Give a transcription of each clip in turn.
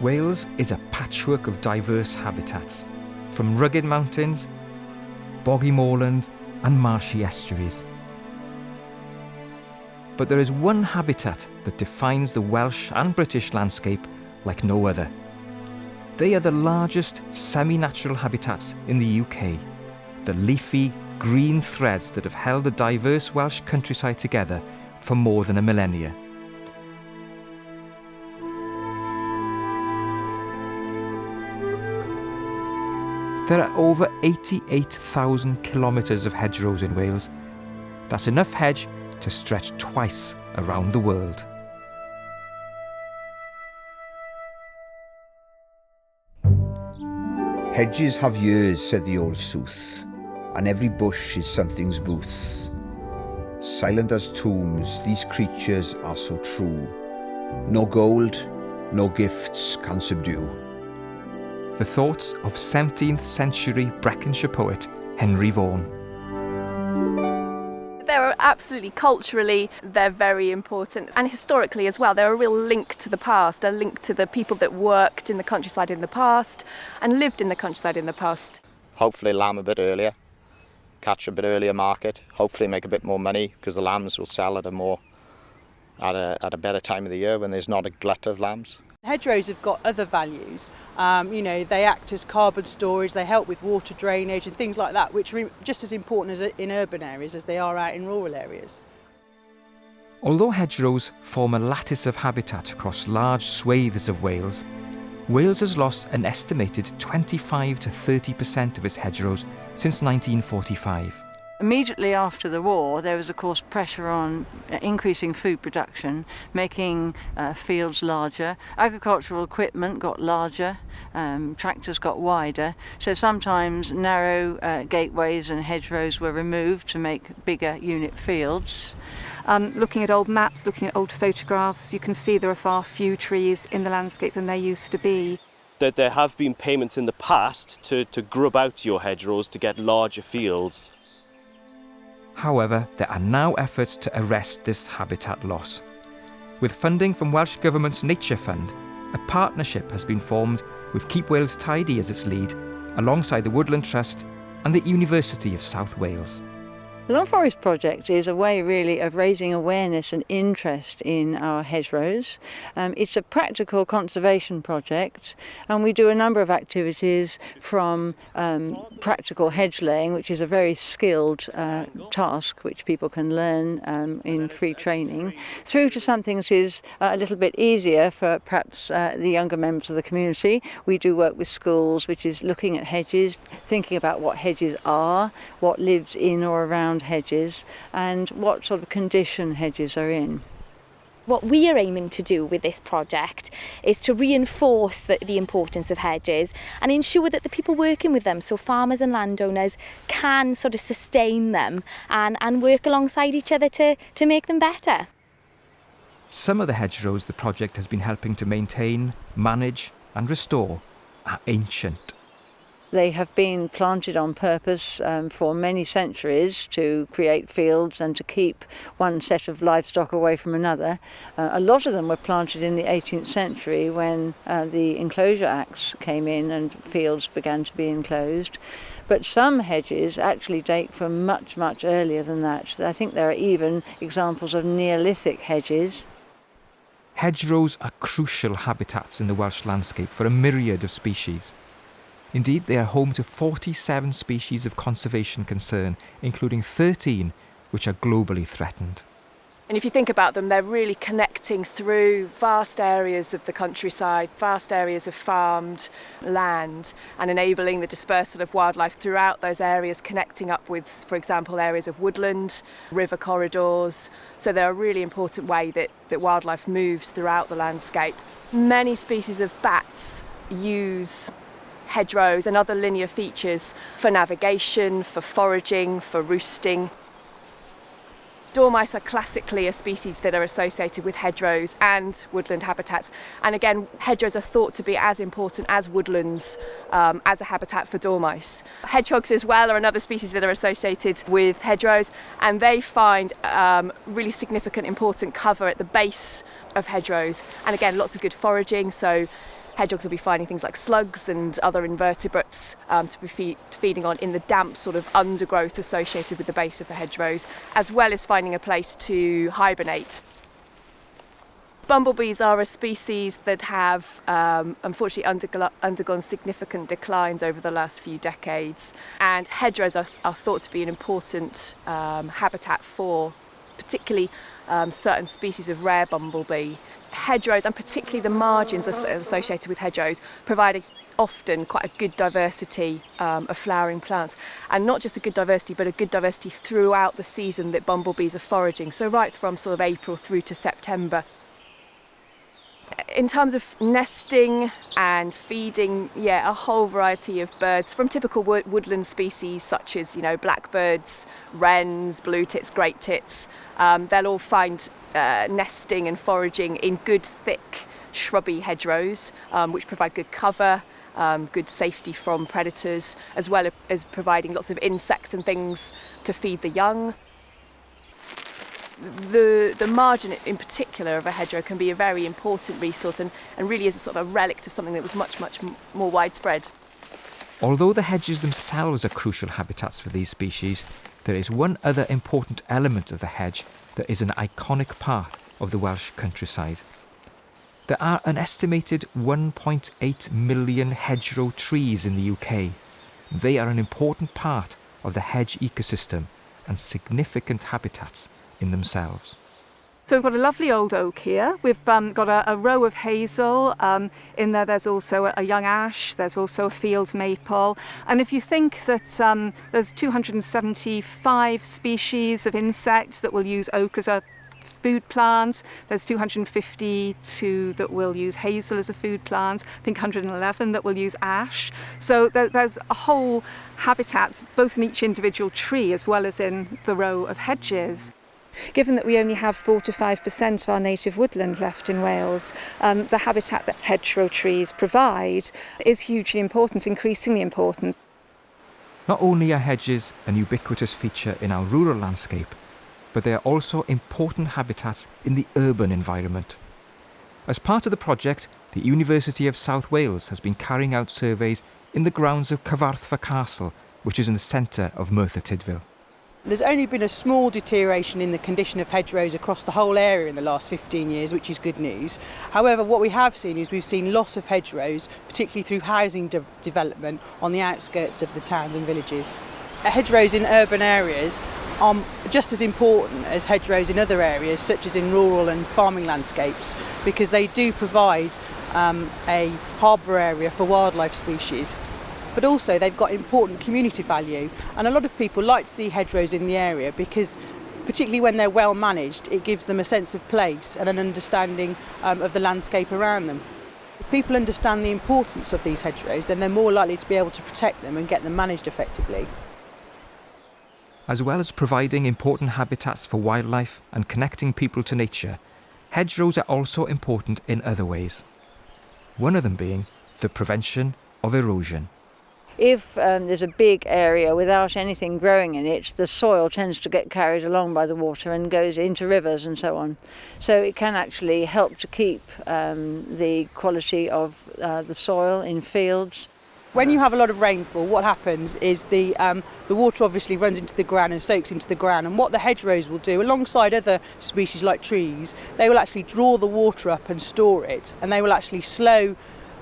Wales is a patchwork of diverse habitats, from rugged mountains, boggy moorland and marshy estuaries. But there is one habitat that defines the Welsh and British landscape like no other. They are the largest semi-natural habitats in the UK, the leafy, green threads that have held the diverse Welsh countryside together for more than a millennia. There are over 88,000 kilometres of hedgerows in Wales. That's enough hedge to stretch twice around the world. Hedges have years, said the old sooth, and every bush is something's booth. Silent as tombs, these creatures are so true. No gold, no gifts can subdue. The thoughts of 17th century Breconshire poet Henry Vaughan. They're absolutely culturally, they're very important, and historically as well. They're a real link to the past, a link to the people that worked in the countryside in the past and lived in the countryside in the past. Hopefully lamb a bit earlier, catch a bit earlier market, hopefully make a bit more money because the lambs will sell at a better time of the year when there's not a glut of lambs. Hedgerows have got other values. They act as carbon storage, they help with water drainage and things like that, which are just as important in urban areas as they are out in rural areas. Although hedgerows form a lattice of habitat across large swathes of Wales, Wales has lost an estimated 25 to 30% of its hedgerows since 1945. Immediately after the war, there was of course pressure on increasing food production, making fields larger. Agricultural equipment got larger, tractors got wider, so sometimes narrow gateways and hedgerows were removed to make bigger unit fields. Looking at old maps, looking at old photographs, you can see there are far fewer trees in the landscape than there used to be. That there have been payments in the past to grub out your hedgerows to get larger fields. However, there are now efforts to arrest this habitat loss. With funding from Welsh Government's Nature Fund, a partnership has been formed with Keep Wales Tidy as its lead, alongside the Woodland Trust and the University of South Wales. The Long Forest Project is a way really of raising awareness and interest in our hedgerows. It's a practical conservation project, and we do a number of activities from practical hedge laying, which is a very skilled task which people can learn in free training, through to something that is a little bit easier for perhaps the younger members of the community. We do work with schools, which is looking at hedges, thinking about what hedges are, what lives in or around hedges, and what sort of condition hedges are in. What we are aiming to do with this project is to reinforce the importance of hedges and ensure that the people working with them, so farmers and landowners, can sort of sustain them and work alongside each other to make them better. Some of the hedgerows the project has been helping to maintain, manage and restore are ancient. They have been planted on purpose for many centuries to create fields and to keep one set of livestock away from another. A lot of them were planted in the 18th century when the Enclosure Acts came in and fields began to be enclosed. But some hedges actually date from much, much earlier than that. I think there are even examples of Neolithic hedges. Hedgerows are crucial habitats in the Welsh landscape for a myriad of species. Indeed, they are home to 47 species of conservation concern, including 13 which are globally threatened. And if you think about them, they're really connecting through vast areas of the countryside, vast areas of farmed land, and enabling the dispersal of wildlife throughout those areas, connecting up with, for example, areas of woodland, river corridors. So they're a really important way that wildlife moves throughout the landscape. Many species of bats use hedgerows and other linear features for navigation, for foraging, for roosting. Dormice are classically a species that are associated with hedgerows and woodland habitats. And again, hedgerows are thought to be as important as woodlands as a habitat for dormice. Hedgehogs as well are another species that are associated with hedgerows, and they find really significant, important cover at the base of hedgerows. And again, lots of good foraging, so Hedgehogs will be finding things like slugs and other invertebrates to be feeding on in the damp sort of undergrowth associated with the base of the hedgerows, as well as finding a place to hibernate. Bumblebees are a species that have unfortunately undergone significant declines over the last few decades, and hedgerows are thought to be an important habitat for particularly certain species of rare bumblebee. Hedgerows, and particularly the margins associated with hedgerows, provide often quite a good diversity of flowering plants, and not just a good diversity, but a good diversity throughout the season that bumblebees are foraging, so right from sort of April through to September. In terms of nesting and feeding, a whole variety of birds, from typical woodland species such as, blackbirds, wrens, blue tits, great tits. They'll all find nesting and foraging in good, thick, shrubby hedgerows, which provide good cover, good safety from predators, as well as providing lots of insects and things to feed the young. The margin in particular of a hedgerow can be a very important resource and really is a sort of a relic of something that was much more widespread. Although the hedges themselves are crucial habitats for these species, there is one other important element of the hedge that is an iconic part of the Welsh countryside. There are an estimated 1.8 million hedgerow trees in the UK. They are an important part of the hedge ecosystem and significant habitats in themselves. So we've got a lovely old oak here. We've got a row of hazel. In there there's also a young ash. There's also a field maple. And if you think that there's 275 species of insects that will use oak as a food plant, there's 252 that will use hazel as a food plant, I think 111 that will use ash. So there's a whole habitat, both in each individual tree as well as in the row of hedges. Given that we only have 4 to 5% of our native woodland left in Wales, the habitat that hedgerow trees provide is hugely important, increasingly important. Not only are hedges an ubiquitous feature in our rural landscape, but they are also important habitats in the urban environment. As part of the project, the University of South Wales has been carrying out surveys in the grounds of Cyfarthfa Castle, which is in the centre of Merthyr Tydfil. There's only been a small deterioration in the condition of hedgerows across the whole area in the last 15 years, which is good news. However, what we have seen is we've seen loss of hedgerows, particularly through housing development on the outskirts of the towns and villages. Hedgerows in urban areas are just as important as hedgerows in other areas, such as in rural and farming landscapes, because they do provide a harbour area for wildlife species. But also they've got important community value, and a lot of people like to see hedgerows in the area because, particularly when they're well managed, it gives them a sense of place and an understanding of the landscape around them. If people understand the importance of these hedgerows, then they're more likely to be able to protect them and get them managed effectively. As well as providing important habitats for wildlife and connecting people to nature, hedgerows are also important in other ways. One of them being the prevention of erosion. If there's a big area without anything growing in it, the soil tends to get carried along by the water and goes into rivers and so on. So it can actually help to keep the quality of the soil in fields. When you have a lot of rainfall, what happens is the water obviously runs into the ground and soaks into the ground, and what the hedgerows will do, alongside other species like trees, they will actually draw the water up and store it, and they will actually slow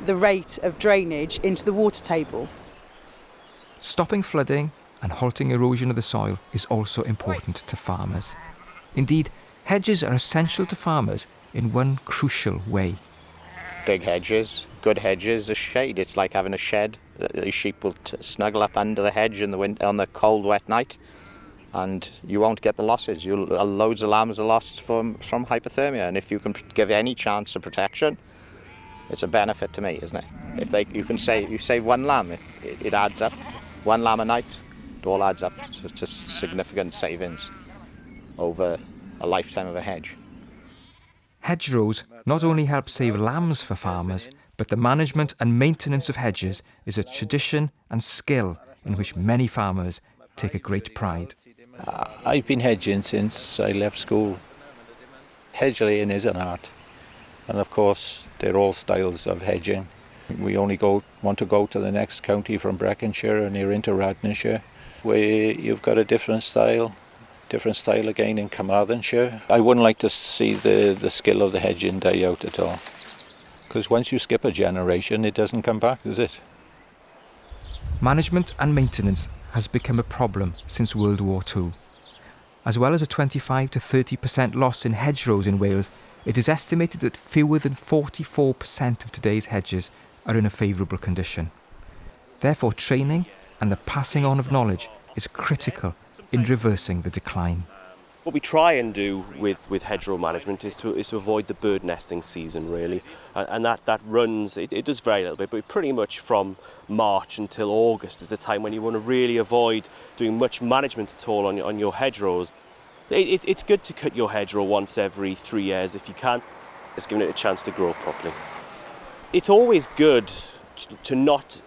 the rate of drainage into the water table. Stopping flooding and halting erosion of the soil is also important to farmers. Indeed, hedges are essential to farmers in one crucial way. Big hedges, good hedges, a shade. It's like having a shed. The sheep will snuggle up under the hedge in the on the cold, wet night, and you won't get the losses. Loads of lambs are lost from hypothermia, and if you can give any chance of protection, it's a benefit to me, isn't it? You save one lamb, it adds up. One lamb a night, it all adds up to significant savings over a lifetime of a hedge. Hedgerows not only help save lambs for farmers, but the management and maintenance of hedges is a tradition and skill in which many farmers take a great pride. I've been hedging since I left school. Hedge laying is an art, and of course there are all styles of hedging. We only want to go to the next county from Breconshire and you're into Radnorshire, where you've got a different style again in Carmarthenshire. I wouldn't like to see the skill of the hedging die out at all, because once you skip a generation, it doesn't come back, does it? Management and maintenance has become a problem since World War II. As well as a 25 to 30% loss in hedgerows in Wales, it is estimated that fewer than 44% of today's hedges are in a favourable condition. Therefore, training and the passing on of knowledge is critical in reversing the decline. What we try and do with hedgerow management is to avoid the bird nesting season, really, and that runs, it does vary a little bit, but pretty much from March until August is the time when you want to really avoid doing much management at all on your hedgerows. It's good to cut your hedgerow once every 3 years if you can. It's giving it a chance to grow properly. It's always good to not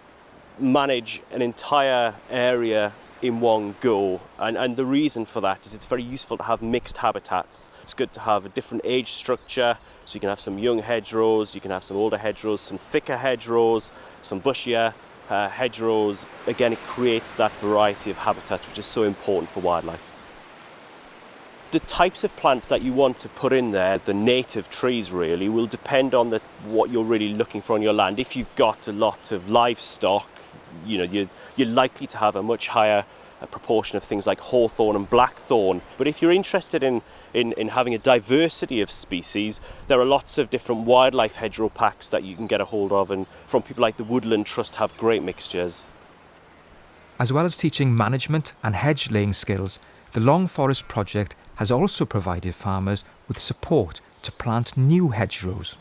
manage an entire area in one go, and the reason for that is it's very useful to have mixed habitats. It's good to have a different age structure, so you can have some young hedgerows, you can have some older hedgerows, some thicker hedgerows, some bushier hedgerows. Again, it creates that variety of habitat which is so important for wildlife. The types of plants that you want to put in there, the native trees really, will depend on what you're really looking for on your land. If you've got a lot of livestock, you're likely to have a much higher proportion of things like hawthorn and blackthorn. But if you're interested in having a diversity of species, there are lots of different wildlife hedgerow packs that you can get a hold of, and from people like the Woodland Trust have great mixtures. As well as teaching management and hedge laying skills, the Long Forest Project has also provided farmers with support to plant new hedgerows.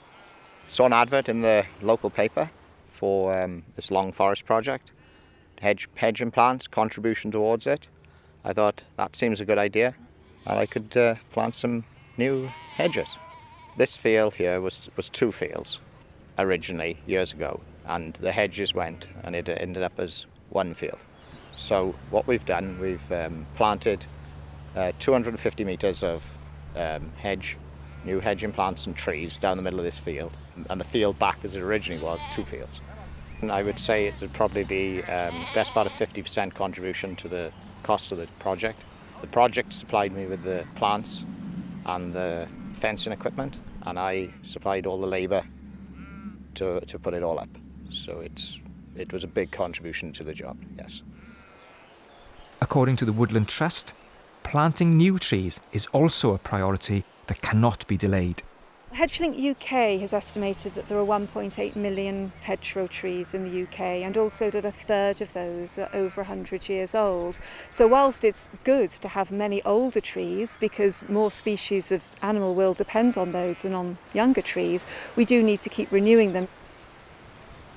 Saw an advert in the local paper for this Long Forest Project, hedge and plants, contribution towards it. I thought that seems a good idea, and I could plant some new hedges. This field here was 2 fields originally years ago, and the hedges went and it ended up as 1 field. So what we've done, we've planted 250 metres of new hedging plants and trees down the middle of this field, and the field back as it originally was 2 fields. And I would say it would probably be best part of 50% contribution to the cost of the project. The project supplied me with the plants and the fencing equipment, and I supplied all the labour to put it all up. So it was a big contribution to the job, yes. According to the Woodland Trust, planting new trees is also a priority that cannot be delayed. HedgeLink UK has estimated that there are 1.8 million hedgerow trees in the UK, and also that a third of those are over 100 years old. So whilst it's good to have many older trees, because more species of animal will depend on those than on younger trees, we do need to keep renewing them.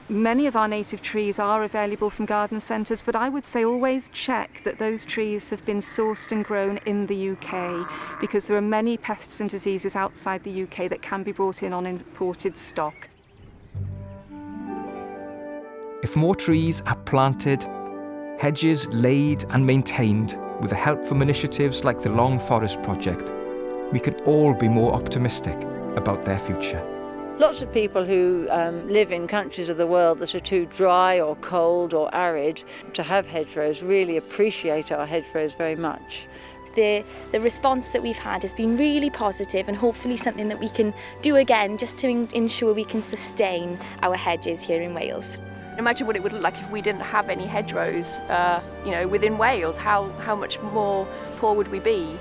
Many of our native trees are available from garden centres, but I would say always check that those trees have been sourced and grown in the UK, because there are many pests and diseases outside the UK that can be brought in on imported stock. If more trees are planted, hedges laid and maintained with the help from initiatives like the Long Forest Project, we can all be more optimistic about their future. Lots of people who live in countries of the world that are too dry or cold or arid to have hedgerows really appreciate our hedgerows very much. The response that we've had has been really positive, and hopefully something that we can do again just to ensure we can sustain our hedges here in Wales. Imagine what it would look like if we didn't have any hedgerows, within Wales. How much more poor would we be?